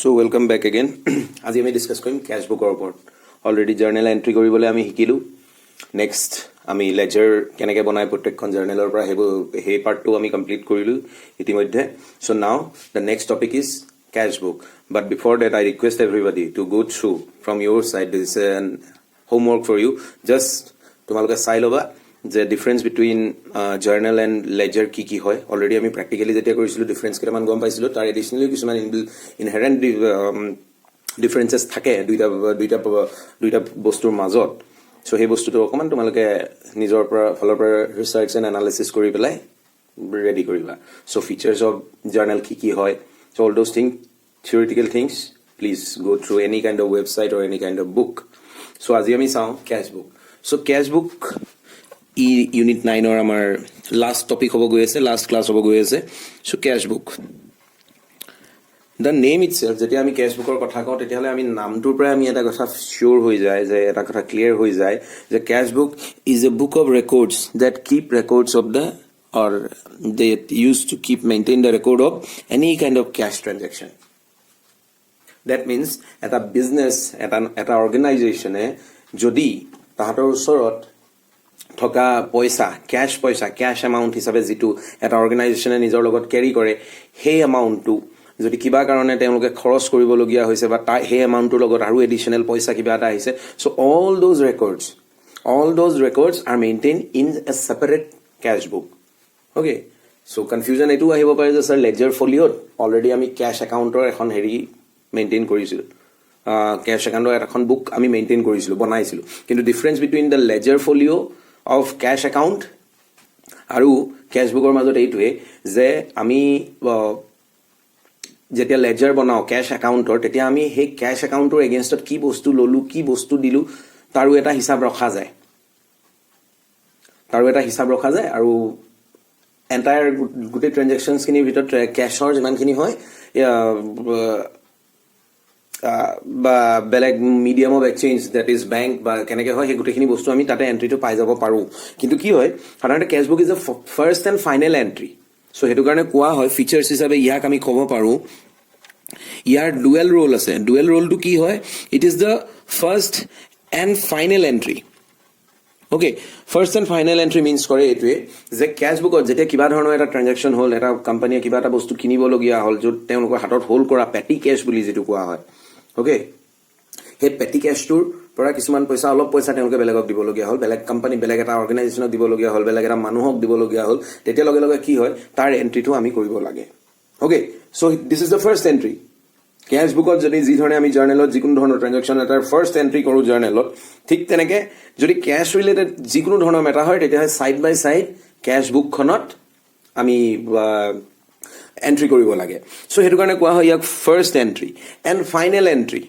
So welcome back again. আজি আমি discuss কৰিম ক্যাশবুকৰ ওপৰত. অলৰেডি জাৰ্নেল এন্ট্ৰি কৰিবলৈ আমি শিকিলো. নেক্সট আমি লেজাৰ কেনেকৈ বনাই প্ৰত্যেকখন জাৰ্নেলৰ পৰা সেই পাৰ্টটো আমি কমপ্লিট কৰিলো ইতিমধ্যে. So now the next topic is Cashbook. But before that I request everybody to go through from your side. This is an homework for you. Just তোমালোকে চাই ল'বা যে difference between journal and ledger কি হয়. Already আমি practically যেতিয়া কৰিছিলোঁ difference কেইটামান গম পাইছিলোঁ. তাৰ এডিশ্যনেলি কিছুমান ইনহেৰেণ্ট ডিফাৰেঞ্চেছ থাকে দুইটা বস্তুৰ মাজত. চ' সেই বস্তুটো অকণমান তোমালোকে নিজৰ ফালৰ পৰা ৰিচাৰ্চ এণ্ড এনালিচিছ কৰি পেলাই ৰেডি কৰিবা. চ' ফিচাৰ্ছ অফ জাৰ্নেল কি হয়. So' all those things theoretical things please go through any kind of website or any kind of book. So' আজি আমি চাওঁ কেছবুক. চ' কেছবুক ইউনিট 9 আমাৰ লাষ্ট টপিক হ'ব গৈ আছে, লাষ্ট ক্লাছ হ'ব গৈ আছে. চ' কেছবুক দ্য নেম ইটছেল্ফ. যেতিয়া আমি কেছবুকৰ কথা কওঁ তেতিয়াহ'লে আমি নামটোৰ পৰাই আমি এটা কথা চিয়'ৰ হৈ যায়, যে এটা কথা ক্লিয়াৰ হৈ যায় যে cashbook is a book of records that keep records of the or they use to keep maintain the record of any kind of cash transaction. That means এটা বিজনেছ এটা অৰ্গেনাইজেশ্যনে যদি তাহাঁতৰ ওচৰত থকা পইচা কেছ এমাউণ্ট হিচাপে যিটো এটা অৰ্গেনাইজেশ্যনে নিজৰ লগত কেৰি কৰে, সেই এমাউণ্টটো যদি কিবা কাৰণে তেওঁলোকে খৰচ কৰিবলগীয়া হৈছে বা সেই এমাউণ্টটোৰ লগত আৰু এডিশ্যনেল পইচা কিবা এটা আহিছে, so' all those records are maintain in a separate cashbook. Okay, so' confusion এইটোও আহিব পাৰে যে ছাৰ লেজাৰ ফলিঅ'ত অলৰেডি আমি কেছ একাউণ্টৰ এখন মেইনটেইন কৰিছিলোঁ, কেছ একাউণ্টৰ এখন বুক আমি মেইনটেইন কৰিছিলোঁ, বনাইছিলোঁ. কিন্তু difference between the ledger folio' of cash account আৰু কেছবুকৰ মাজত এইটোৱে যে আমি যেতিয়া লেজাৰ বনাওঁ কেছ একাউণ্টৰ, তেতিয়া আমি সেই কেছ একাউণ্টৰ এগেইনষ্টত কি বস্তু ল'লোঁ, কি বস্তু দিলোঁ, তাৰো এটা হিচাপ ৰখা যায়. আৰু এণ্টায়াৰ গোটেই ট্ৰেনজেকশ্যনছখিনিৰ ভিতৰত কেছৰ যিমানখিনি হয় বা বেলেগ medium of exchange that is bank বা কেনেকৈ হয়, সেই গোটেইখিনি বস্তু আমি তাতে এণ্ট্ৰিটো পাই যাব পাৰোঁ. কিন্তু কি হয়, সাধাৰণতে cashbook is a first and final entry. So' সেইটো কাৰণে কোৱা হয় ফিচাৰ্ছ হিচাপে ইয়াক আমি ক'ব পাৰোঁ ইয়াৰ ডুৱেল ৰোল আছে. ডুৱেল ৰোলটো কি হয়, it is the first and final entry. Okay, first and final entry means কৰে এইটোৱে যে কেছবুকত যেতিয়া কিবা ধৰণৰ এটা ট্ৰেনজেকশ্যন হ'ল, এটা কোম্পানীয়ে কিবা এটা বস্তু কিনিবলগীয়া হ'ল, য'ত তেওঁলোকৰ হাতত হোল্ড কৰা পেটি কেছ বুলি যিটো কোৱা হয়, অ'কে, সেই পেটি কেছটোৰ পৰা কিছুমান পইচা, অলপ পইচা তেওঁলোকে বেলেগক দিবলগীয়া হ'ল, বেলেগ কোম্পানী, বেলেগ এটা অৰ্গেনাইজেশ্যনক দিবলগীয়া হ'ল, বেলেগ এটা মানুহক দিবলগীয়া হ'ল, তেতিয়া লগে লগে কি হয়, তাৰ এণ্ট্ৰিটো আমি কৰিব লাগে. Okay, so' this is the first entry. কেছবুকত যদি যি ধৰণে আমি জাৰ্নেলত যিকোনো ধৰণৰ ট্ৰেনজেকশ্যন এটাৰ ফাৰ্ষ্ট এণ্ট্ৰি কৰোঁ জাৰ্নেলত, ঠিক তেনেকৈ যদি কেছ ৰিলেটেড যিকোনো ধৰণৰ মেটাৰ হয়, তেতিয়াহ'লে ছাইড বাই ছাইড কেছবুকখনত আমি এণ্ট্ৰি কৰিব লাগে. চ' সেইটো কাৰণে কোৱা হয় ইয়াক first entry and final entry.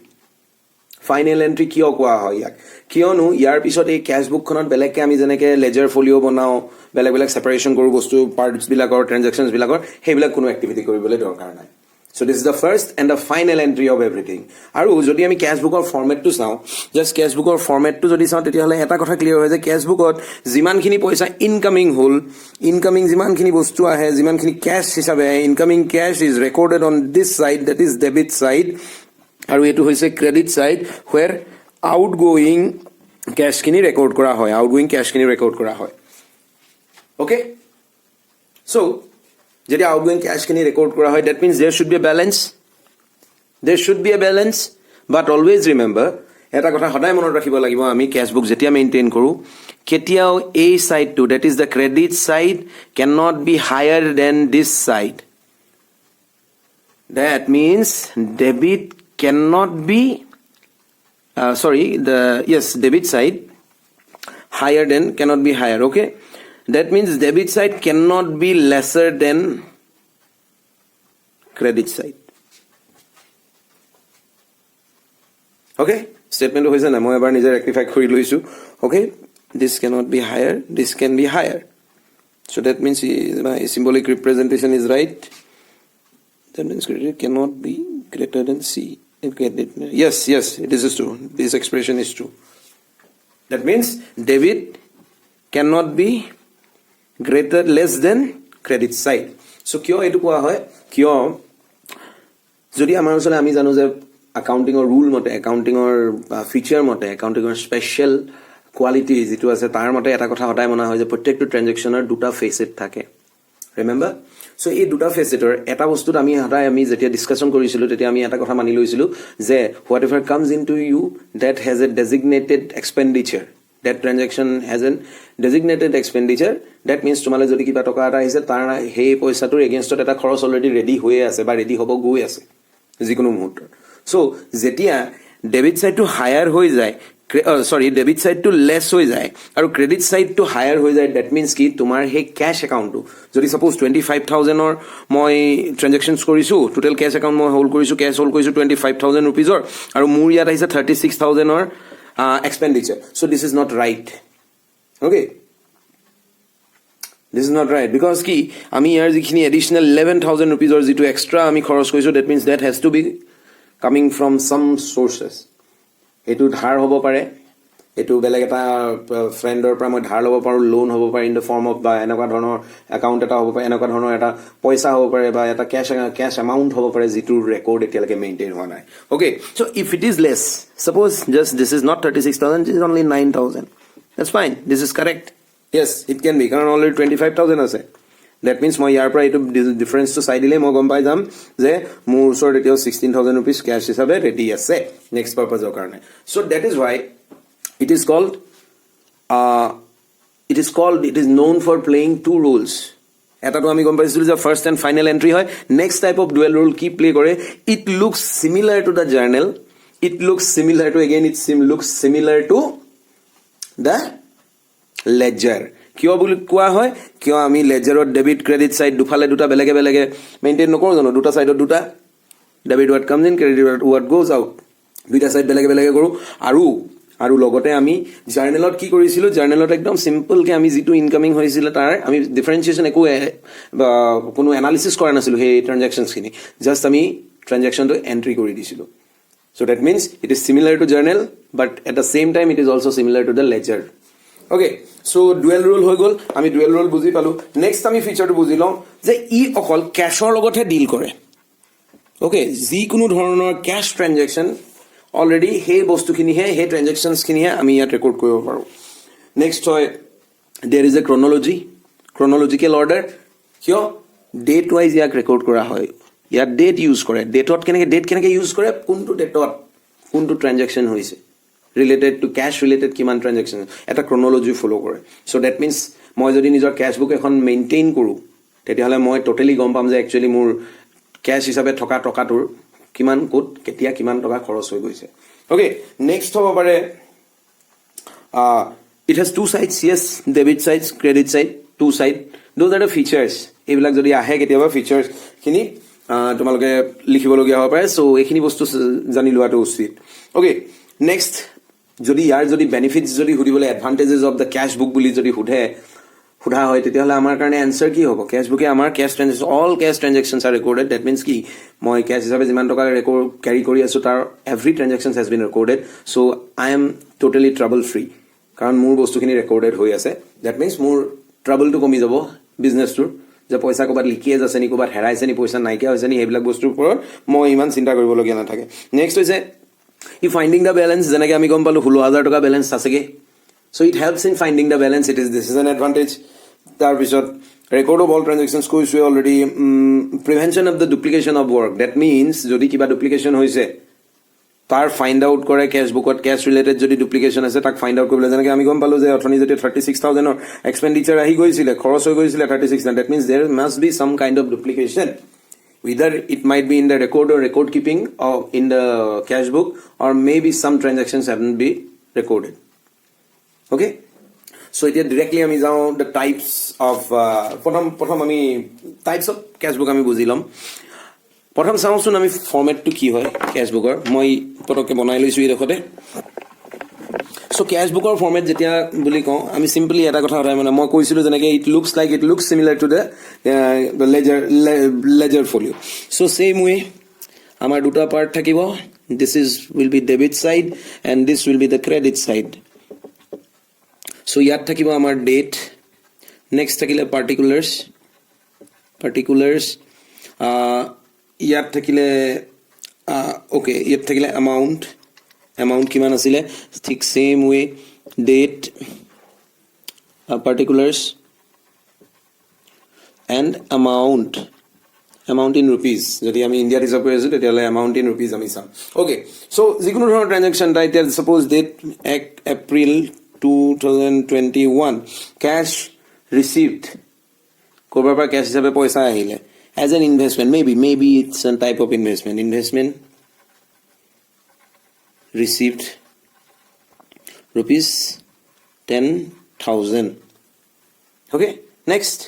Final entry কিয় কোৱা হয় ইয়াক? কিয়নো ইয়াৰ পিছত এই কেছবুকখনত বেলেগকৈ আমি যেনেকৈ লেজাৰ ফলিঅ' বনাওঁ, বেলেগ ছেপাৰেশ্যন কৰোঁ বস্তু পাৰ্টছবিলাকৰ, ট্ৰেনজেকশ্যনছবিলাকৰ, সেইবিলাক কোনো এক্টিভিটি কৰিবলৈ দৰকাৰ নাই. So' this is the first and the final entry of everything. আৰু যদি আমি কেছবুকৰ ফৰ্মেটটো চাওঁ, জাষ্ট কেছবুকৰ ফৰ্মেটটো যদি চাওঁ, তেতিয়াহ'লে এটা কথা ক্লিয়াৰ হয় যে কেছবুকত যিমানখিনি পইচা ইনকামিং হ'ল, ইনকামিং যিমানখিনি বস্তু আহে, যিমানখিনি কেছ হিচাপে আহে, incoming cash is recorded on this side, that is debit side, আৰু এইটো হৈছে credit side, where outgoing কেছখিনি ৰেকৰ্ড কৰা হয়. অ'কে, চ' যেতিয়া আউটগোয়িং কেছখিনি ৰেকৰ্ড কৰা হয়, ডেট মিনছ দেৰ should B A balance. But always remember, এটা কথা সদায় মনত ৰাখিব লাগিব, আমি কেছবুক যেতিয়া মেইনটেইন কৰোঁ, কেতিয়াও এই ছাইডটো, that is the credit side, can not be higher than this side. That means debit cannot be debit side higher than, cannot be higher. Okay, that means debit side cannot be lesser than credit side. Okay, statement hoise na moi ebar nije rectify kori loisu. Okay, this cannot be higher, this can be higher, so that means my symbolic representation is right. That means credit cannot be greater than C. Yes, this is true. This expression is true. That means debit cannot be less than credit side. So কিয় এইটো কোৱা হয়, কিয় যদি আমাৰ ওচৰলৈ আমি জানো যে একাউণ্টিঙৰ ৰুল মতে একাউণ্টিঙৰ ফিচাৰ মতে একাউণ্টিঙৰ স্পেচিয়েল কোৱালিটি যিটো আছে তাৰ মতে এটা কথা সদায় মনা হয় যে প্ৰত্যেকটো ট্ৰেনজেকশ্যনৰ দুটা ফেচেট থাকে ৰিমেম্বাৰ সো এই দুটা ফেচেটৰ এটা বস্তুত আমি সদায় আমি যেতিয়া ডিছকাশ্যন কৰিছিলোঁ তেতিয়া আমি এটা কথা মানি লৈছিলোঁ যে whatever comes into you that has a designated expenditure that transaction has an designated expenditure that means তোমালে যদি কিবা টকা এটা আহিছে তাৰ সেই পইচাটোৰ এগেইনষ্টত এটা খৰচ অলৰেডি ৰেডি হৈ আছে বা ৰেডি হ'ব গৈ আছে যিকোনো মুহূৰ্তত সো যেতিয়া ডেবিট সাইডটো হায়াৰ হৈ যায় ডেবিট সাইডটো লেছ হৈ যায় আৰু ক্ৰেডিট সাইডটো হায়াৰ হৈ যায় দ্যাট মিন্স কি তোমাৰ সেই ক্যাশ একাউণ্টটো যদি সাপোজ 25000 মই ট্ৰানজেকশনছ কৰিছো টোটাল ক্যাশ একাউণ্ট মই হোল্ড কৰিছো ক্যাশ হোল্ড কৰিছো 25000 रुपीजৰ আৰু মোৰ ইয়াত আহিছে 36000 expenditure. So this is not right. Okay. This is not right because ki ami yar jikhini additional 11000 rupees or jitu extra ami kharos koisu that means that has to be coming from some sources. Etu dhar hobo pare etu beleg eta friendor pra moi dhar lobo paru loan hobo pare in the form of ba enaka dhonor account eta hobo pare enaka dhonor eta paisa hobo pare ba eta cash amount hobo pare jitu record etialake maintain howa nai. Okay, so if it is less, suppose just this is not 36000, this is only 9000, that's fine, this is correct. Yes, it can be karon already 25000 ase. That means moi yar pra etu difference to side ile moi gom pai jam je mur usor etio 16000 rupees cash hisabe ready ase next purpose or karone. So that is why it is known for playing two roles. Eta to ami gom paisilu je first and final entry hoy. Next type of dual role ki play kore, it looks similar to the journal, it looks similar to looks similar to the ledger. কিয় বুলি কোৱা হয় কিয় আমি লেজাৰৰ debit credit side দুফালে দুটা বেলেগে বেলেগে মেইনটেইন নকৰো জানো দুটা সাইডত দুটা debit what comes in credit what goes out দুটা সাইড বেলেগে বেলেগে কৰো আৰু লগতে আমি জাৰ্নেলত কি কৰিছিলো জাৰ্নেলত একদম সিম্পল কে আমি যেটো ইনকামিং হৈছিল তাৰ আমি ডিফাৰেন্সিয়েচন একো কোনো এনালিসিস কৰা নাছিলো হে ট্ৰানজাকশনছ খিনি জাস্ট আমি ট্ৰানজাকশনটো এন্ট্ৰি কৰি দিছিলো so that means it is similar to journal but at the same time it is also similar to the ledger. Okay, so dual role হৈ গল আমি dual role বুজি পালো নেক্সট আমি ফিচাৰটো বুজি লওঁ যে ই অকল ক্যাশৰ লগতে ডিল কৰে ওকে যি কোনো ধৰণৰ ক্যাশ ট্ৰানজাকশন অলৰেডি সেই বস্তুখিনি হে সেই ট্ৰানজাকশনছ খিনি হে আমি ইয়াত ৰেকৰ্ড কৰিব পাৰো নেক্সট হয় there is a chronological order কিয় ডেট ওয়াইজ ইয়াক ৰেকৰ্ড কৰা হয় ইয়াত ডেট ইউজ কৰে ডেটত কেনেকে ইউজ কৰে কোনটো ডেটত কোনটো ট্ৰানজাকশন হৈছে related to cash related kiman transaction eta chronology follow kore so that means moi jodi nijor cash book ekhon maintain koru teti hole moi totally gom pam je actually mur cash hisabe thoka toka tur kiman kot ketia kiman toka khoros hoi goise okay next hobo pare it has two sides yes debit sides credit side two side those are the features ebilak jodi ahe ketia features kini tomaloke likhibologia hoba pare so ekhini bostu jani luato usit okay next যদি ইয়াৰ যদি benefits যদি হুদিবলে এডভান্টেজেস of the cash book বুলি যদি হুধা হয় তেতিয়াহলে আমাৰ কাৰণে answer কি হ'ব ক্যাশ বুকে আমাৰ cash transaction all cash transactions are recorded that means কি মই ক্যাশ হিচাপে যিমান টকা ৰেকৰ্ড ক্যাৰি কৰি আছো তাৰ every transactions has been recorded so I am totally trouble free কাৰণ মোৰ বস্তুখিনি ৰেকৰ্ডেড হৈ আছে দ্যাট মিন্স মোৰ ট্ৰাবলটো কমি যাব বিজনেছটোৰ যে পইচা কবাত লিকেজ আছে নি কবাত হেৰাইছে নি পইচা নাইকিয়া হৈছে নি এইবিলাক বস্তুৰ ওপৰত মই ইমান চিন্তা কৰিবলগীয়া নাথাকে নেক্সট হৈছে if finding the balance jenake ami gom palu 16000 toka balance asege so it helps in finding the balance this is an advantage tar bisot record of all transactions koisu already prevention of the duplication of work that means jodi kiba duplication hoise tar find out kore cash bookot cash related jodi duplication ase tak find out koribole jenake ami gom palu je othoni jodi 36000 or expenditure ahi goisile khoros hoi goisile 36000 that means there must be some kind of duplication either it might be in the record keeping or in the cash book or maybe some transactions haven't been recorded okay so it directly ami jao the types of prothom ami types of cash book ami bujilom prothom saosun ami format to ki hoy cash book or moi poroke banai loisu erekhote so cash book or format jetia buli ko ami simply eta kotha horai mane moi koisilu jenake it looks similar to the ledger folio so same way amar duta part thakibo this will be debit side and this will be the credit side so yat thakibo amar date next thakile particulars yat thakile okay ইয়াত থাকিলে amount কিমান আছিলে ঠিক same way date particulars and amount in rupees যদি আমি ইন্ডিয়াত হিসাব কৰি আছো তেতিয়ালে amount in rupees আমি চাম okay so যিকোনো ধৰণৰ ট্ৰানজাকশন ৰাইট এতিয়া suppose date 1 April 2021 cash received কৰবাৰ পৰা cash হিচাপে পইচা আহিলে as an investment maybe it's a type of investment received rupees 10,000 okay next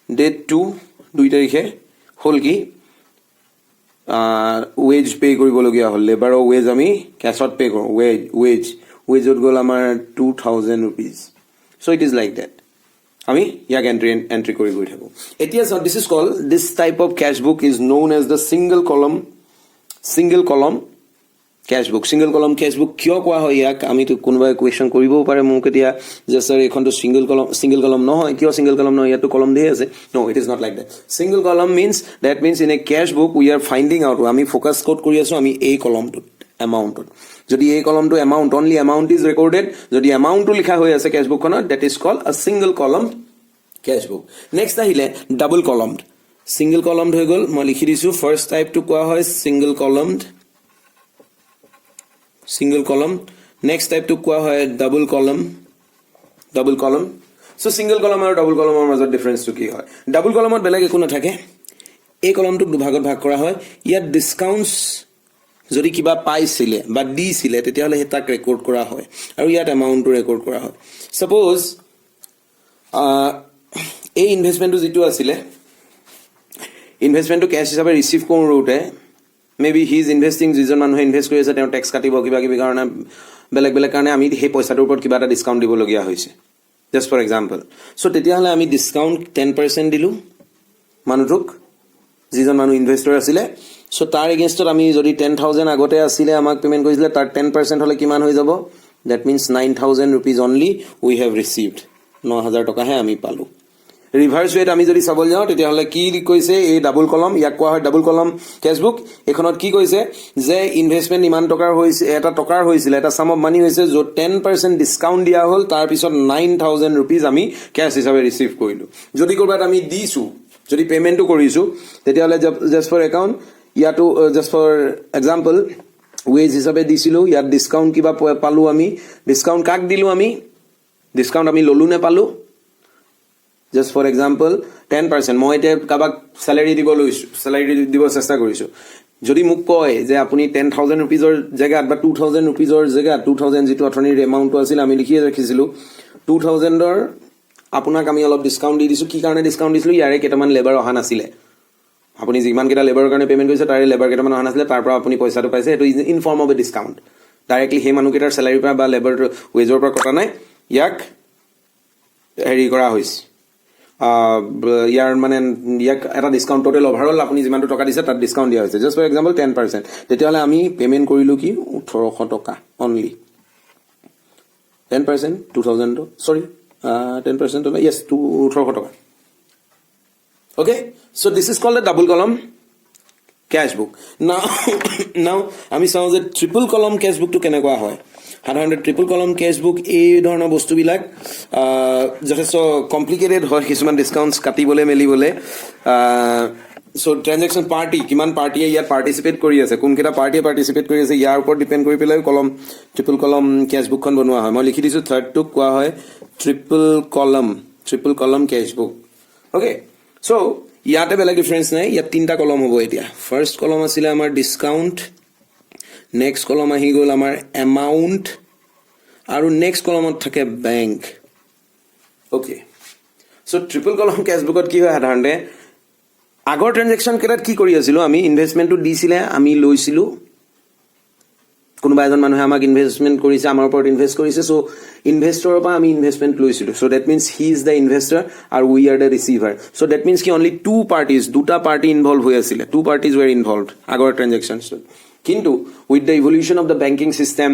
date 2 তাৰিখে হল কি wage pay কৰিবলগীয়া হল labor wage আমি cashত pay কৰো wage গল আমাৰ 2,000 rupees so it is like that আমি ইয়াক entry কৰি গৈ থাকো এতিয়া this is called this type of cash book is known as the single column cash book কিয় কোৱা হয় ইয়াক আমি তো কোনবাই কোৱেশ্চন কৰিব পাৰে মোক এতিয়া যে স্যাৰ এখনটো single column নহয় কিয় single column নহয় ইয়াতো কলম দিয়ে আছে no it is not like that single column means in a cash book we are finding out আমি ফোকাস কোড কৰি আছো আমি এই কলমটোত amount যদি এই কলমটো amount only amount is recorded যদি amount টো লিখা হৈ আছে cash book খনত that is called a single column cash book next আহিলে double column single column হৈ গল মই লিখি দিছো first type টো কোৱা হয় single column next type to কোৱা হয় double column so single column আৰু double column ৰ মাজত difference to কি হয় double column ত বেলেগ একো নাথাকে এই কলমটো দুভাগত ভাগ কৰা হয় ইয়াত ডিসকাউন্টস যদি কিবা পাইছিলে বা দিছিলে তেতিয়াহলে হেতাক ৰেকৰ্ড কৰা হয় আৰু ইয়াত এমাউন্টটো ৰেকৰ্ড কৰা হয় সাপোজ এই ইনভেষ্টমেন্টটো যেটো আছিলে ইনভেষ্টমেন্টটো ক্যাশ হিচাপে ৰিসিভ কৰোতে maybe he is investing যিজন মানুহে ইনভেস্ট কৰি আছে তেওঁ ট্যাক্স কাটিব কিবা কাৰণে বেলেগ কাৰণে আমি সেই পইচাটোৰ ওপৰত কিবা এটা ডিসকাউন্ট দিব লগিয়া হৈছে just for example so তেতিয়াহলে আমি ডিসকাউন্ট 10% দিলু মানুহক যিজন মানুহ ইনভেস্টৰ আছিলে so তাৰ এগেইনষ্টত আমি যদি 10,000 আগতে আছিলে আমাক পেমেন্ট কৰিছিলে তাৰ 10% হলে কিমান হৈ যাব that means 9,000 rupees only we have received 9,000 টকা হে আমি পালো ৰিভাৰ্স ৱেট আমি যদি চাবল যাও তেতিয়াহলে কি কৈছে এই ডাবল কলম ইয়াক কোৱা হয় ডাবল কলম ক্যাশ বুক এখনত কি কৈছে যে ইনভেষ্টমেন্ট ইমান টকাৰ হৈছে এটা টকাৰ হৈছিল এটা সাম অফ মানি হৈছে যত 10% ডিসকাউন্ট দিয়া হল তাৰ পিছত 9,000 rupees আমি ক্যাশ হিচাপে ৰিসিভ কৰিলো যদি কৰবাত আমি দিছো যদি পেমেন্টটো কৰিছো তেতিয়াহলে জাস্ট ফৰ একাউন্ট ইয়াটো জাস্ট ফৰ এক্সাম্পল ওয়েজ হিচাপে দিছিলো ইয়াত ডিসকাউন্ট কিবা পালো আমি ডিসকাউন্ট কাক দিলো আমি ডিসকাউন্ট আমি ললু নে পালো just for example 10% মই এটা কাবাক স্যালাৰি দিব চেষ্টা কৰিছো যদি মোক কয় যে আপুনি 10,000 rupeesৰ জায়গাত বা 2,000 rupeesৰ জায়গাত 2,000 যেটো অথনিৰ এমাউন্ট আছিল আমি লিখি ৰাখিছিলো 2,000ৰ আপোনাক আমি অলপ ডিসকাউন্ট দি দিছো কি কাৰণে ডিসকাউন্ট দিছিলো ইয়াৰে কেটামান লেবাৰ অহা নাছিলে আপুনি যিমান কেটা লেবাৰৰ কাৰণে পেমেন্ট কৰিছে তাৰে লেবাৰ কেটামান অহা নাছিলে তাৰ পৰা আপুনি পইচাটো পাইছে এটো in form of A discount directly হে মানুহ কেটাৰ স্যালাৰি পৰা বা লেবাৰ ওয়েজৰ পৰা কটা নাই ইয়াক হেৰি কৰা হৈছে ইয়াৰ মানে ইয়াক এটা ডিসকাউন্ট টোটাল ওভাৰঅল আপুনি যিমানটো টকা দিছে তাত ডিসকাউন্ট দিয়া হৈছে জাস্ট ফৰ এক্সাম্পল 10% তেতিয়ালে আমি পেমেন্ট কৰিলো কি 1,800 টকা অনলি 10% 2,000 sorry 10% yes 1,800 টকা okay so this is called a double column cash book now আমি চাও যে ট্রিপল কলম cash book টো কেনেকুৱা হয় সাধাৰণতে ট্ৰিপল কলম ক্যাশ বুক এই ধৰণৰ বস্তুবিলাক যথেষ্ট কমপ্লিকেটেড হয় কিছুমান ডিসকাউন্টস কাটিবলে মেলিবলে সো ট্ৰানজাকশন পাৰ্টি কিমান পাৰ্টিয়ে ইয়াত পাৰ্টিসিপেট কৰি আছে কোনকেটা পাৰ্টিয়ে পাৰ্টিসিপেট কৰি আছে ইয়াৰ ওপৰত ডিপেন্ড কৰি পেলাই কলম ট্ৰিপল কলম ক্যাশ বুকখন বনোৱা হয় মই লিখি দিছো থাৰ্ড টু কোৱা হয় ট্ৰিপল কলম ক্যাশ বুক ওকে সো ইয়াতে বেলেগ ডিফাৰেন্স নাই ইয়াত তিনটা কলম হ'ব এতিয়া ফাৰ্স্ট কলম আছিল আমাৰ discount next column ahi gol amar amount aru next column thake bank okay so triple column cash book ki hoy adharante agor transaction kerat ki kori asilo ami investment to disile ami loisilu konuba ejon manuhe amak investment korise amar upor invest korise so investor pa ami investment loisilu so that means he is the investor or we are the receiver so that means ki only two parties duta party involved hoy asile two parties were involved agor transactions কিন্তু with the evolution of the banking system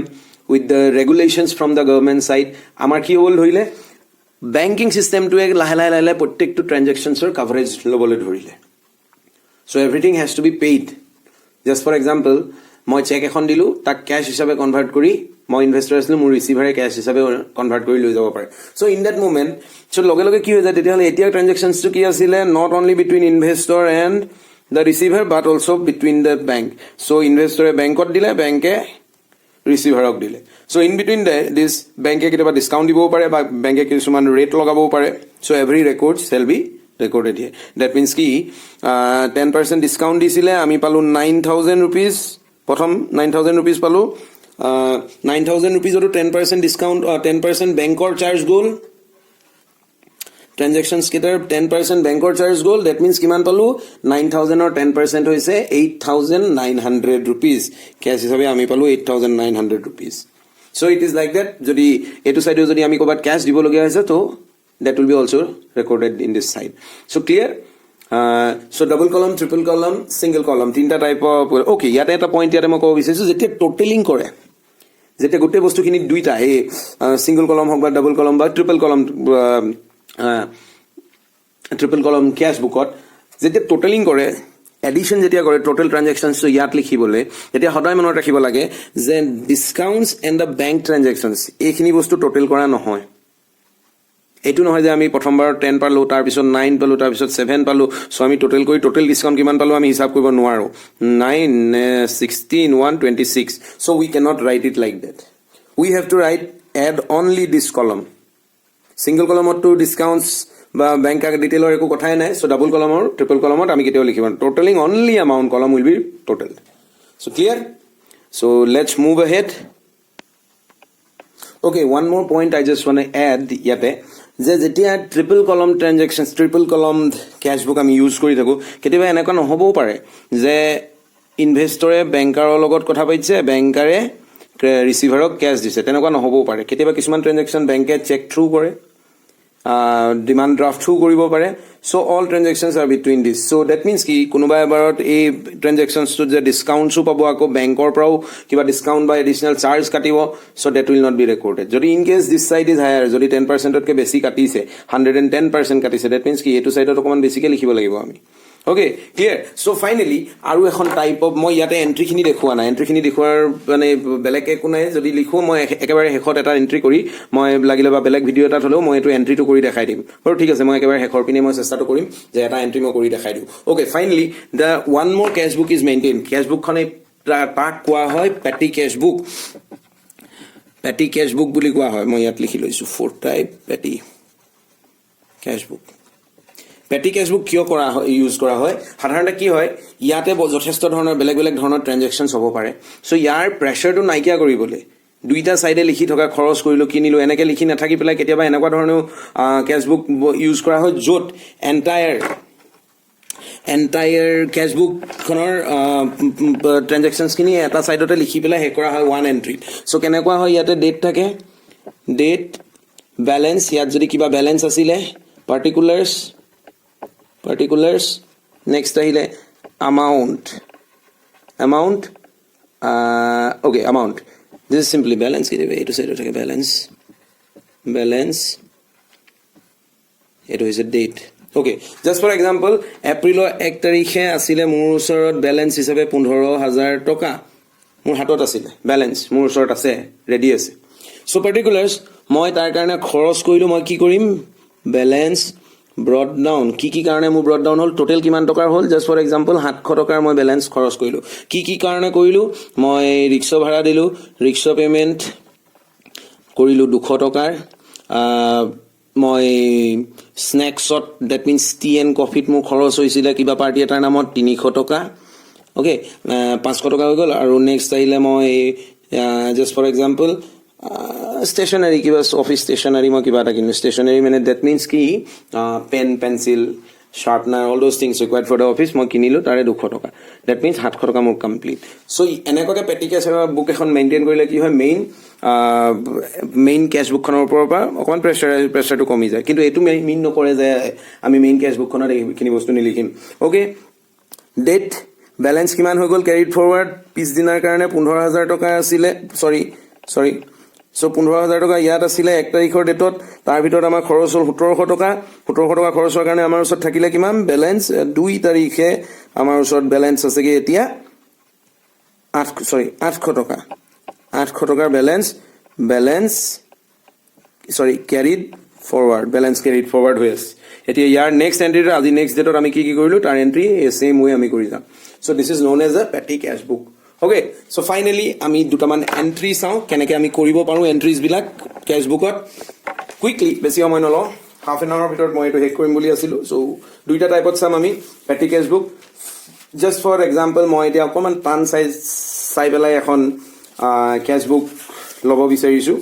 with the regulations from the government side amar ki hol hoile banking system to ek lahe protect to transactions or coverage lobole dhorile so everything has to be paid just for example মই check এখন দিলো তাক cash হিচাপে convert কৰি মই investor আছিলো মোৰ ৰিসিভাৰে cash হিচাপে কনভাৰ্ট কৰি লৈ যাব পাৰে so in that moment so লগে লগে কি হৈ যায় তেতিয়াহলে এতিয়া ট্ৰানজাকশনছটো কি আছিলে not only between investor and the receiver but also between the bank so investor bankot dile bank e receiver ok dile so in between this bank e kitaba discount dibo pare ba bank e kisuman rate lagabo pare so every record shall be recorded here that means ki 10% discount disile ami palu 9000 rupees prothom 9000 rupees palu 9000 rupees oru 10% discount 10% bank or charge goal transactions kitar 10% bank or charge goal that means kiman palu 9000 or 10% hoise 8900 rupees cash hisabe ami palu 8900 rupees so it is like that jodi etu side jodi ami kobat cash dibo logia hoise to that will be also recorded in this side so clear so double column triple column single column tinta type of okay yate eta point yate mo ko bisesu jete totaling kore jete gote bostu khini duita he single column hok ba double column ba triple column triple column cash bookot jete totaling kore addition jetia kore total transactions to yat likhibole etia hoday monot rakhibo lage je discounts and the bank transactions ekhini bostu total kora nohoy etu nohoy je ami prothombar 10 palu tar pisot 9 palu tar pisot 7 palu so ami total koi total discount kiman palu ami hisab koribo noaro 9 16 126 so we cannot write it like that we have to write add only this column single column to discounts ba bank detail or eko kothay nai so double column or triple column ami keteo likhiban totaling only amount column will be totaled so clear so let's move ahead okay one more point I just want to add yate je jetia triple column transactions triple column cash book ami use kori thaku ketiba enaka no hobo pare je investor e banker logot kotha paitse banker e receiver ok cash dise tenaka no hobo pare ketiba kisuman transaction bank e check through kore demand draft through koribo pare so all transactions are between this so that means ki kunuba ebarot a transactions to the discount su pabo ako bank or prao kiba discount by additional charge katibo so that will not be recorded jodi in case this side is higher jodi 10% ke besi katise 110% katise that means ki etu side ot okoman besi ke likhibo lagibo ami okay clear so finally aru ekhon type of moi yate entry khini dekhua na entry khini dekhuar mane belek ekunai jodi likho moi ekebare hekhot eta entry kori moi lagile ba belek video eta tholo moi etu entry to kori dekhai dim or thik ase moi ekebare hekhor pine moi chesta to korim je eta entry moi kori dekhai diu okay finally the one more cash book is maintained cash book khone tak kwa hoy petty cash book buli kwa hoy moi yat likhi loisu four type petty cash book petty cash book কিয় কৰা হয় use কৰা হয় সাধাৰণতে কি হয় ইয়াতে যথেষ্ট ধৰণৰ বেলেগ বেলেগ ধৰণৰ ট্ৰানজাকশনছ হ'ব পাৰে সো ইয়াৰ প্ৰেছাৰটো নাইকিয়া কৰিবলৈ দুইটা সাইডে লিখি থকা খৰচ কৰিলো কিনিলো এনেকে লিখি নাথাকি পেলাই কেতিয়াবা এনেকুৱা ধৰণৰ cash book ইউজ কৰা হয় যত entire cash book খনৰ ট্ৰানজাকশনছ কিনি এটা সাইডতে লিখি পেলাই হে কৰা হয় ওয়ান এন্ট্ৰি সো কেনেকুৱা হয় ইয়াতে ডেট থাকে ডেট ব্যালেন্স ইয়াত যদি কিবা ব্যালেন্স আছিলে particulars next ahile amount okay amount this is simply balance ki etu side thake balance etu is a date okay just for example april 1 tarikhe asile mur usorot balance hisabe 15000 toka mur hatot asile balance mur usorot ase ready ase so particulars moi tar karone khoros koilu moi ki korim balance brought down কি কারণে মু brought down হল total কিমান টকাৰ হল just for example 700 টকাৰ মই balance খৰচ কৰিলো কি কাৰণে কৰিলো মই ৰিক্সা ভাড়া দিলো ৰিক্সা পেমেন্ট কৰিলো 200 টকাৰ মই স্ন্যাক্সত দ্যাট মিন্স টি এন্ড কফিত মু খৰচ হৈছিল কিবা পাৰ্টি এটাৰ নামত 300 টকা ওকে 500 টকা হৈ গল আৰু নেক্সট আহিলে মই just for example stationery kiba office stationery mo kiba ta kinu stationery mane that means ki pen pencil sharpener all those things required for the office mo kinilu tare 200 toka that means 700 toka mo complete so eneko ke petty cash book ekhon maintain korile ki hoy main cash book khonor upor pa okon pressure to komi jay kintu etu mean no kore je ami main cash book khonor ekini bostu ni likhim okay date balance kiman hoy gol carried forward piece dinar karone 15000 toka asile sorry so 15000 টকা ইয়াত আছিল 1 তাৰিখৰ ডেটত তাৰ ভিতৰত আমাৰ খৰচ হল 1700 টকা খৰচৰ কাৰণে আমাৰ ওচৰত থাকিলে কিমান ব্যালেন্স 2 তাৰিখে আমাৰ ওচৰত ব্যালেন্স আছে কি এতিয়া 800 টকা 800 টকাৰ balance carried forward balance carried forward হৈ আছে এতিয়া ইয়াৰ নেক্সট এন্ট্ৰিটো আজি নেক্সট ডেটত আমি কি কৰিলো তাৰ এন্ট্ৰি সেম ওয়ে আমি কৰি যাম so this is known as a petty cash book okay so finally আমি দুটামান এন্ট্ৰি চাও কেনেকৈ আমি কৰিব পাৰো এন্ট্ৰিজ বিলাক ক্যাশ বুকত কুইকলি বেছি সময় নলও হাফ এন আৱাৰৰ ভিতৰত মই এটো হেক কৰিম বুলি আছিলো সো দুইটা টাইপত চাম আমি petty cash book just for example মই এতিয়া অকমান টান সাইজ চাই পেলাই এখন ক্যাশ বুক লব বিচাৰিছো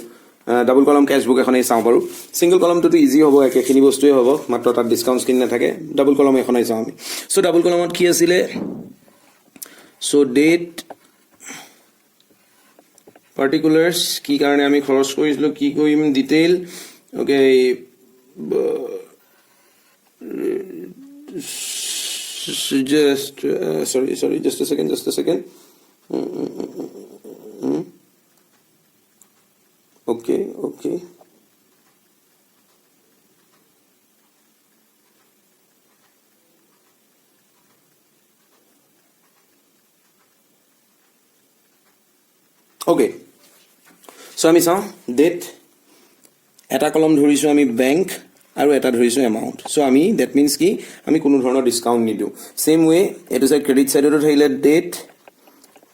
ডাবল কলম ক্যাশ বুক এখনেই চাও পাৰো সিঙ্গল কলমটো তো ইজি হ'ব একেখিনি বস্তুৱে হ'ব মাত্ৰ তাত ডিসকাউন্ট স্কিন নাথাকে ডাবল কলম এখনেই চাও আমি সো ডাবল কলমত কি আছিলে সো ডেট পার্টিকুলার্স কি কাৰণে আমি খৰচ কৰিছিলো কি কৰিম detail okay just a second okay so আমি চাও ডেট এটা কলম ধৰিছো আমি ব্যাংক আৰু এটা ধৰিছো এমাউন্ট সো আমি দ্যাট মিন্স কি আমি কোনো ধৰণৰ ডিসকাউন্ট নিদিও সেম ওয়ে এটো সাইড ক্ৰেডিট সাইডত থাকিলে ডেট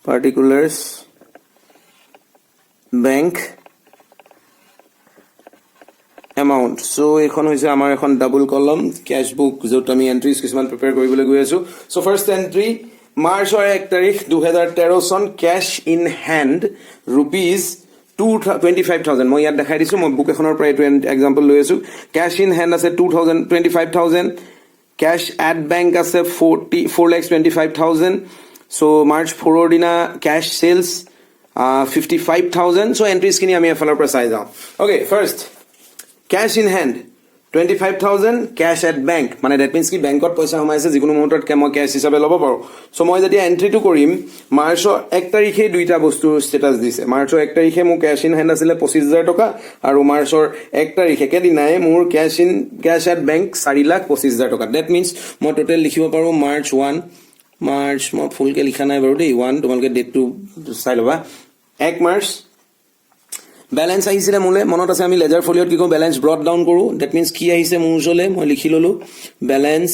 পাৰ্টিকুলাৰ্স ব্যাংক এমাউন্ট সো এখন হৈছে আমাৰ এখন ডাবল কলম ক্যাশ বুক যত আমি এন্ট্ৰিজ কিছুমান প্ৰিপেয়াৰ কৰিবলৈ গৈ আছো সো ফাৰ্স্ট এন্ট্ৰি মাৰ্চৰ 1 তাৰিখ 2013 চন ক্যাশ ইন হ্যান্ড rupees 25,000 মই ইয়াত দেখাই দিছো মই বুক এখনৰ পৰা এটো এক্সাম্পল লৈ আছো ক্যাশ ইন হ্যান্ড আছে 25,000 ক্যাশ এট বেংক আছে 4,25,000 সো মাৰ্চ 4 দিনা ক্যাশ সেলস 55,000 সো এন্ট্ৰিজ কিনি আমি এফালৰ পৰা চাই যাও okay first cash in hand 25,000 cash at bank মানে দ্যাট মিন্স কি বেংকত পইচা সোমাইছে যিকোনো মুহূৰ্তত মই ক্যাশ হিচাপে ল'ব পাৰো সো মই যদি এন্ট্ৰিটো কৰিম মাৰ্চৰ 1 তাৰিখে দুইটা বস্তু ষ্টেটাস দিছে মাৰ্চৰ 1 তাৰিখে মোৰ ক্যাশ ইন হ্যান্ড আছিল 25,000 টকা আৰু মাৰ্চৰ 1 তাৰিখে কেদিনাই মোৰ ক্যাশ এট বেংক 4,25,000 টকা দ্যাট মিন্স মই টোটাল লিখিব পাৰো মাৰ্চ 1 মাৰ্চ মই ফুলকে লিখা নাই বাৰু দেই 1 তোমালোকে ডেটটো চাই লবা 1 মাৰ্চ ব্যালেন্স আহিছিলে মোলে মনত আছে আমি লেজাৰ ফলিঅত কি কো ব্যালেন্স ব্ৰট ডাউন কৰো দ্যাট মিন্স কি আহিছে মোৰ ওচৰলে মই লিখি ললো ব্যালেন্স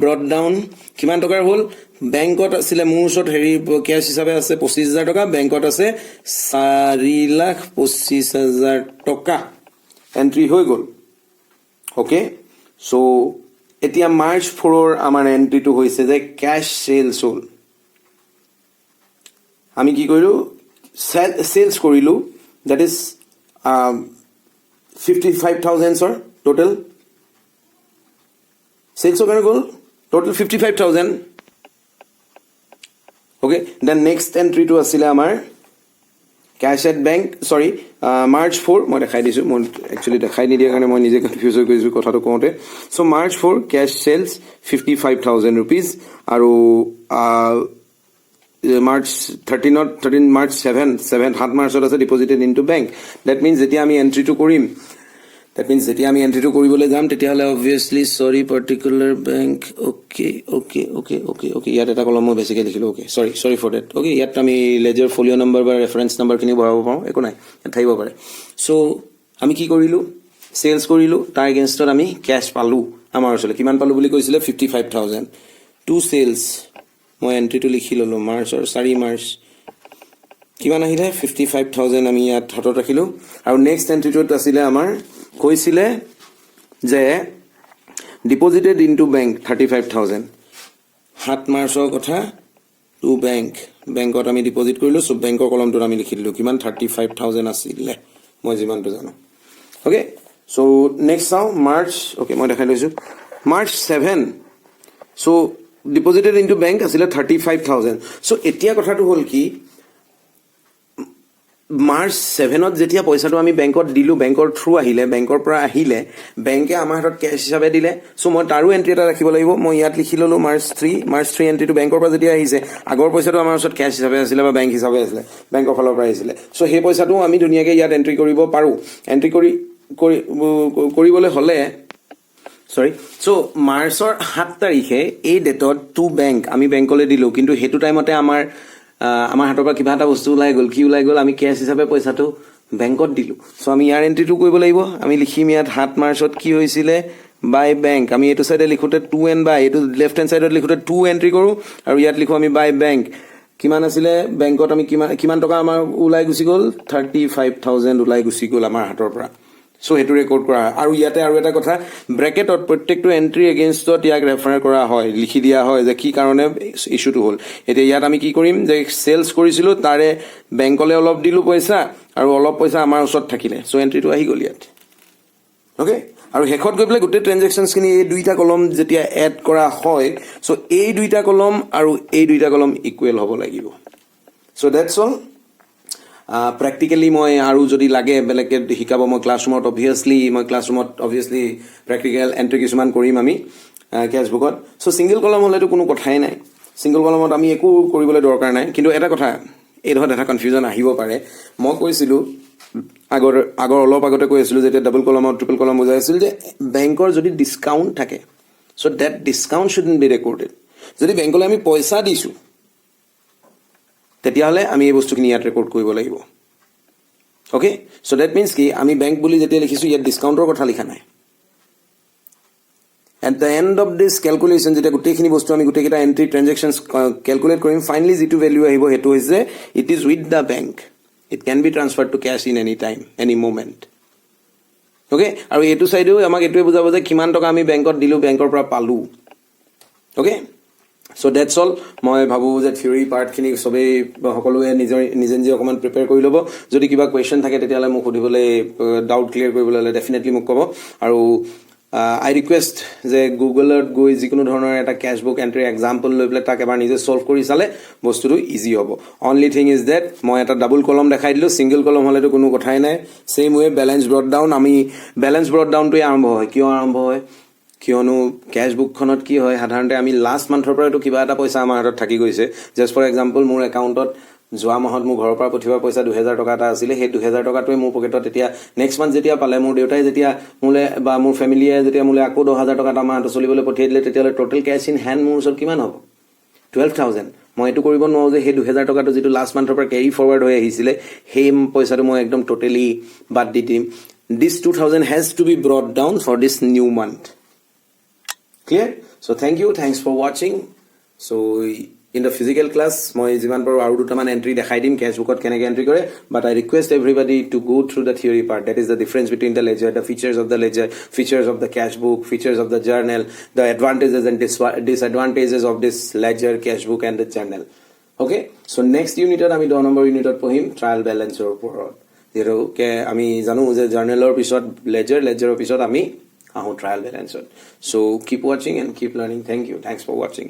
ব্ৰট ডাউন কিমান টকাৰ হল বেংকত আছিল মোৰ ওচৰত হেৰি ক্যাশ হিচাপে আছে 25,000 টকা বেংকত আছে 4,25,000 টকা এন্ট্ৰি হৈ গল ওকে সো এতিয়া মাৰ্চ 4 আমাৰ এন্ট্ৰিটো হৈছে যে ক্যাশ সেলস হল আমি কি কৰিলো সেলস কৰিলো that is 55,000 sir total sales of goal total 55,000 okay then next entry to asile amar cash at bank sorry march 4 মই দেখাই দিছো মই actually দেখাই নিদিয়া কাৰণে মই নিজে কনফিউজ হৈ গৈছো কথাটো কোতে so march 4 cash sales 55,000 rupees আৰু March 13 March 7 March আছে deposited into bank that means যেতিয়া আমি এন্ট্ৰি টু কৰিম that means যেতিয়া আমি এন্ট্ৰি টু কৰিবলৈ যাম তেতিয়া হলে obviously sorry particular bank okay ইয়াত এটা কলম মই বেছিকৈ লিখিলো okay sorry for that okay ইয়াত আমি ledger folio number বা reference number কিনি ভৰাব পাৰো একো নাই থাকিব পাৰে so আমি কি কৰিলো সেলস কৰিলো তাৰ এগেইনষ্টত আমি ক্যাশ পালো আমাৰ ওচৰলে কিমান পালো বুলি কৈছিলে 55,000 টু সেলস মই এন্ট্ৰিটো লিখি ললো মাৰ্চৰ 4 মাৰ্চ কিমান আহিলে 55,000 আমি ইয়াত হাতত ৰাখিলো আৰু নেক্সট এন্ট্ৰিটোত আছিল আমাৰ কৈছিলে যে ডিপজিটেড ইনটু বেংক 35,000 7 মাৰ্চৰ কথা টু বেংকত আমি ডিপজিট কৰিলো সব বেংকৰ কলমটোত আমি লিখি দিলো কিমান 35,000 আছিল মই যিমানটো জানো ওকে সো নেক্সট চাও মাৰ্চ ওকে মই দেখাই লৈছো March 7 so deposited into bank asile 35,000 so etia kotha to hol ki march 7 ot jetia paisa to ami bankot dilu bankor through ahile bankor pora ahile banke amar hatot cash hisabe dile so moi taru entry eta rakhibo lagibo moi yat likhi lolo march 3 entry to bankor pora jetia ahise agor paisa to amar hatot cash hisabe asile ba bank hisabe asile bank of falor pora ahile so he paisa to ami duniya ke yat entry koribo paru entry koribole hole sorry so মাৰ্চৰ 7 তাৰিখে এই ডেটত to bank আমি বেংকলে দিলো কিন্তু হেতু টাইমতে আমাৰ আমাৰ হাতৰ পৰা কিবা এটা বস্তু ওলাই গ'ল কি ওলাই গ'ল আমি কেছ হিচাপে পইচাটো বেংকত দিলোঁ চ' আমি ইয়াৰ এণ্ট্ৰিটো কৰিব লাগিব আমি লিখিম ইয়াত 7 মাৰ্চত কি হৈছিলে বাই বেংক আমি এইটো চাইডে লিখোঁতে 2 এণ্ড বাই এইটো লেফ্ট হেণ্ড চাইডত লিখোঁতে 2 এণ্ট্ৰি কৰোঁ আৰু ইয়াত লিখোঁ আমি বাই বেংক কিমান আছিলে বেংকত আমি কিমান টকা আমাৰ ওলাই গুচি গ'ল 35,000 ওলাই গুচি গ'ল আমাৰ হাতৰ পৰা চ' সেইটো ৰেকৰ্ড কৰা হয় আৰু ইয়াতে আৰু এটা কথা ব্ৰেকেটত প্ৰত্যেকটো এণ্ট্ৰি এগেইনষ্টত ইয়াক ৰেফাৰ কৰা হয় লিখি দিয়া হয় যে কি কাৰণে ইছ্যুটো হ'ল এতিয়া ইয়াত আমি কি কৰিম যে চেলছ কৰিছিলোঁ তাৰে বেংকলৈ অলপ দিলোঁ পইচা আৰু অলপ পইচা আমাৰ ওচৰত থাকিলে চ' এণ্ট্ৰিটো আহি গ'ল ইয়াত অ'কে আৰু শেষত গৈ পেলাই গোটেই ট্ৰেনজেকশ্যনছখিনি এই দুইটা কলম যেতিয়া এড কৰা হয় চ' এই দুইটা কলম আৰু এই দুইটা কলম ইকুৱেল হ'ব লাগিব চ' ডেটছ অল প্ৰেক্টিকেলি মই আৰু যদি লাগে বেলেগকৈ শিকাব মই ক্লাছৰুমত অভিয়াছলি প্ৰেক্টিকেল এণ্ট্ৰি কিছুমান কৰিম আমি কেছবুকত চ' ছিংগল কলম হ'লেতো কোনো কথাই নাই ছিংগল কলমত আমি একো কৰিবলৈ দৰকাৰ নাই কিন্তু এটা কথা এই ধৰক এটা কনফিউজন আহিব পাৰে মই কৈছিলোঁ আগৰ অলপ আগতে কৈ আছিলোঁ যেতিয়া ডাবল কলম আৰু ট্ৰিপল কলম বুজাই আছিল যে বেংকৰ যদি ডিছকাউণ্ট থাকে so' that discount shouldn't be recorded যদি বেংকলৈ আমি পইচা দিছোঁ তেতিয়াহ'লে আমি এই বস্তুখিনি ইয়াত ৰেকৰ্ড কৰিব লাগিব অ'কে চ' ডেট মিনছ কি আমি বেংক বুলি যেতিয়া লিখিছোঁ ইয়াত ডিছকাউণ্টৰ কথা লিখা নাই at the end of this calculation যেতিয়া গোটেইখিনি বস্তু আমি গোটেইকেইটা এণ্ট্ৰি ট্ৰেনজেকশ্যনছ কেলকুলেট কৰিম ফাইনেলি যিটো ভেলিউ আহিব সেইটো হৈছে it is with the bank it can be transferred to cash in any time any moment okay আৰু এইটো চাইডেও আমাক এইটোৱে বুজাব যে কিমান টকা আমি বেংকত দিলোঁ বেংকৰ পৰা পালোঁ অ'কে চ' ডেটছ অল মই ভাবোঁ যে থিয়ৰী পাৰ্টখিনি চবেই সকলোৱে নিজে অকণমান প্ৰিপেয়াৰ কৰি ল'ব যদি কিবা কুৱেশ্যন থাকে তেতিয়াহ'লে মোক সুধিবলৈ ডাউট ক্লিয়াৰ কৰিবলৈ হ'লে ডেফিনেটলি মোক ক'ব আৰু আই ৰিকুৱেষ্ট যে গুগলত গৈ যিকোনো ধৰণৰ এটা কেছবুক এণ্ট্ৰি এক্সাম্পল লৈ পেলাই তাক এবাৰ নিজে চল্ভ কৰি চালে বস্তুটো ইজি হ'ব অনলি থিং ইজ ডেট মই এটা ডাবল কলম দেখাই দিলোঁ ছিংগল কলম হ'লেতো কোনো কথাই নাই ছেইম ৱে বেলেঞ্চ ব্ৰড ডাউন আমি বেলেঞ্চ ব্ৰড ডাউনটোৱে আৰম্ভ হয় কিয় আৰম্ভ হয় কিয়নো কেছবুকখনত কি হয় সাধাৰণতে আমি লাষ্ট মান্থৰ পৰাতো কিবা এটা পইচা আমাৰ হাতত থাকি গৈছে জাষ্ট ফৰ এক্সাম্পল মোৰ একাউণ্টত যোৱা মাহত মোৰ ঘৰৰ পৰা পঠিওৱা পইচা 2,000 টকা এটা আছিলে সেই 2,000 টকাটোৱে মোৰ পকেটত এতিয়া নেক্সট মান্থ যেতিয়া পালে মোৰ দেউতাই যেতিয়া মোলৈ বা মোৰ ফেমিলিয়ে যেতিয়া মোলৈ আকৌ 10,000 টকা এটা আমাৰ হাতত চলিবলৈ পঠিয়াই দিলে তেতিয়াহ'লে টোটেল কেছ ইন হেণ্ড মোৰ ওচৰত কিমান হ'ব 12,000 মই এইটো কৰিব নোৱাৰোঁ যে সেই 2,000 টকাটো যিটো লাষ্ট মান্থৰ পৰা কেৰি ফৰৱাৰ্ড হৈ আহিছিলে সেই পইচাটো মই একদম টোটেলি বাদ দি দিম this 2,000 has to be brought down for this new month Clear? So thank you. Thanks for watching. So in the physical class, মই যিমান পাৰোঁ আৰু দুটামান এণ্ট্ৰি দেখাই দিম কেছবুকত কেনেকৈ এণ্ট্ৰি কৰে but I request everybody to go through the theory part. That is the difference between the ledger, the features of the ledger, features of the cashbook, features of the journal, the advantages and disadvantages of this ledger, cashbook and the journal. Okay? So next unit আমি 10 number ইউনিটত পঢ়িম trial বেলেঞ্চৰ ওপৰত যিহেতুকে আমি জানো যে জাৰ্নেলৰ পিছত লেজাৰৰ পিছত আমি আহোঁ ট্ৰায়াল বেলেঞ্চত চ' কিপ ৱাচিং and keep learning thank U Thanks for ৱাচিং